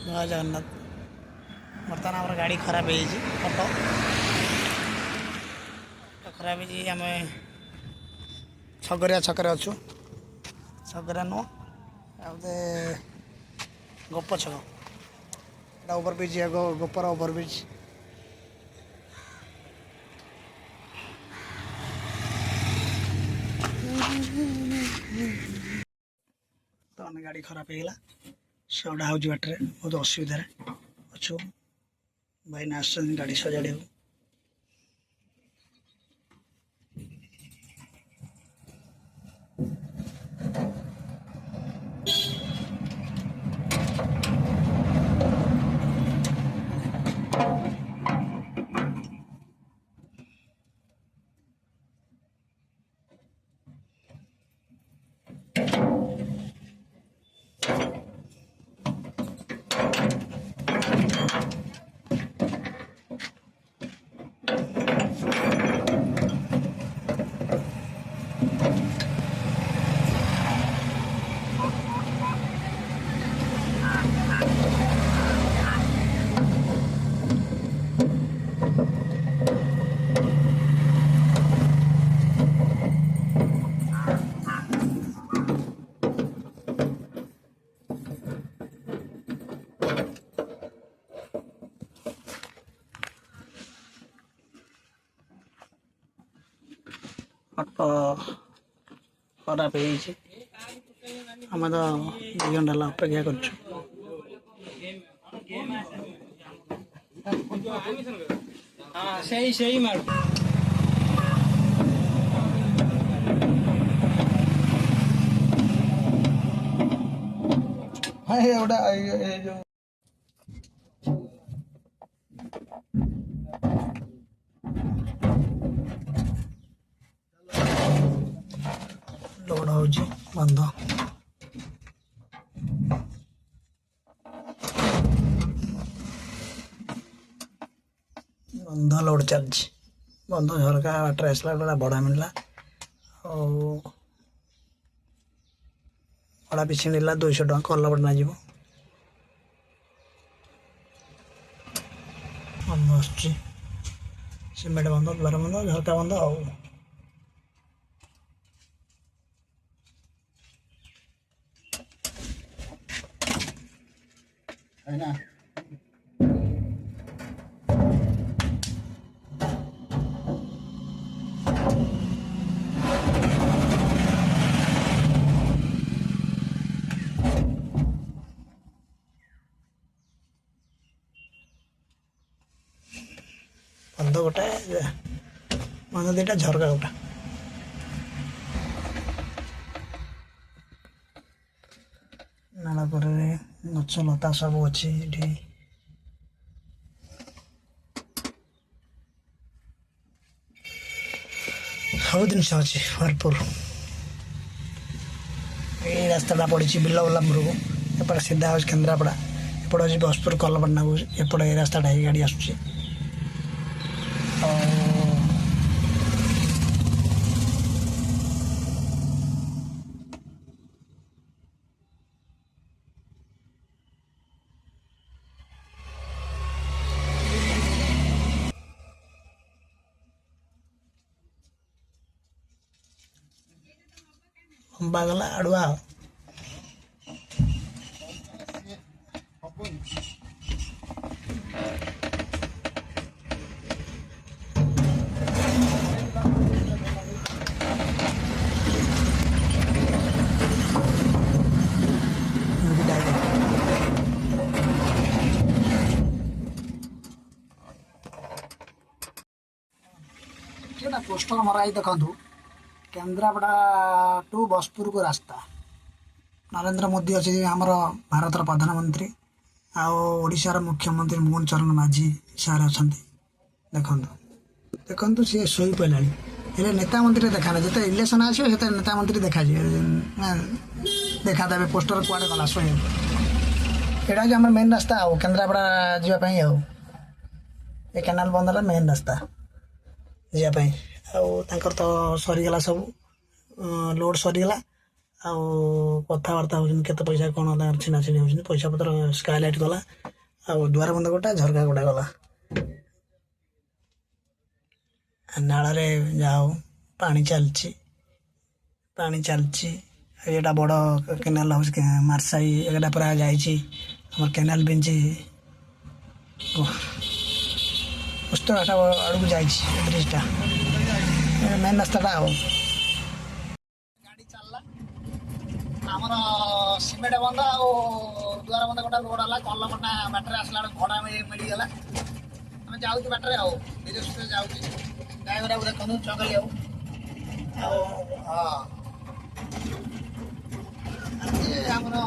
जय जगन्नाथ। बर्तमान आम गाड़ी खराब ऑटो खराब आम छगरिया छकरे अच्छु छगरिया नुह आते गोप छक एटा ओवरब्रिज गोपर ओवरब्रिज तो अने गाड़ी खराब होगा सौड़ा हो बाटे बहुत असुविधा अच्छु भाई ना आस गाड़ी सजाड़ ऑटो खराब आम तो 2 घंटा अपेक्षा कर लोड हो बंद बंद लोड चलछि बंद झरका बाटर आसला बेला भड़ा मिलला भड़ा पिछे मिलला 200 टଙ୍କା कला पड़ना जीव बंद आसुची सिमेंट बंद द्वार बंद झरका बंद है ना बंद गोटे बंद 2टा झरका गोटा नाला पर गछ लता सब अच्छी सब जिन अच्छी भरपूर ये रास्ता पड़ी बिलबल्लापुर को एपटे सीधा हो केन्द्रापड़ा एपटे अच्छी बसपुर कलपटना को एपटे ये रास्ता गाड़ी आसूँ बागला अड़ुआ पोस्टर मराई देखु केन्द्रापड़ा टू बसपुर को रास्ता नरेंद्र मोदी अच्छे आमर भारत प्रधानमंत्री आशार मुख्यमंत्री मोहन चरण माझी सार अच्छा देखु देखु सी शोई पड़ा नेता मंत्री देखा ना जिते इलेक्शन आसो नेता मंत्री देखा देखा देवे पोस्टर कुआड़े गला शोई यहाँ आम मेन रास्ता केन्द्रापड़ा जावाई ये केनाल बंद है मेन रास्ता जावाई तो सरीगला सब लोड सरीगला ଆଉ କଥାବାର୍ତ୍ତା ହେଉଛନ୍ତି କେତେ ପଇସା କ'ଣ ତାଙ୍କର ଛିଣାଛିଣି ହେଉଛନ୍ତି। ପଇସା ପତ୍ର ସ୍କାଏଲାଇଟ୍ ଗଲା, ଆଉ ଦୁଆର ବନ୍ଧ ଗୋଟା, ଝରକା ଗୋଟା ଗଲା। ନାଳରେ ଯାହା ହଉ ପାଣି ଚାଲିଛି, ପାଣି ଚାଲିଛି। ଏଇଟା ବଡ଼ କେନାଲ ହାଉସ୍ ମାର୍ସାଇ ଏଇଟା ପୁରା ଯାଇଛି ଆମର କେନାଲ ବିଞ୍ଚି ଉସ୍ତରାଟା ଆଡ଼କୁ ଯାଇଛି ବ୍ରିଜଟା, ମେନ୍ ରାସ୍ତାଟା। ଆଉ ଗାଡ଼ି ଚାଲିଲା ଆମର ସିମେଣ୍ଟ ବନ୍ଧ ଆଉ ଦୁଆର ବନ୍ଧ ଗୋଟା ଲୋଡ଼ ହେଲା। କଲମଟା ବାଟରେ ଆସିଲା ବେଳକୁ ଭଡ଼ା ମିଳିଗଲା। ଆମେ ଯାଉଛୁ ବାଟରେ ଆଉ ଧୀରେ ସୁସ୍ଥେ ଯାଉଛି। ଡ୍ରାଇଭରକୁ ଦେଖନ୍ତୁ ଚଗଲି ଆଉ ହଁ ଆମର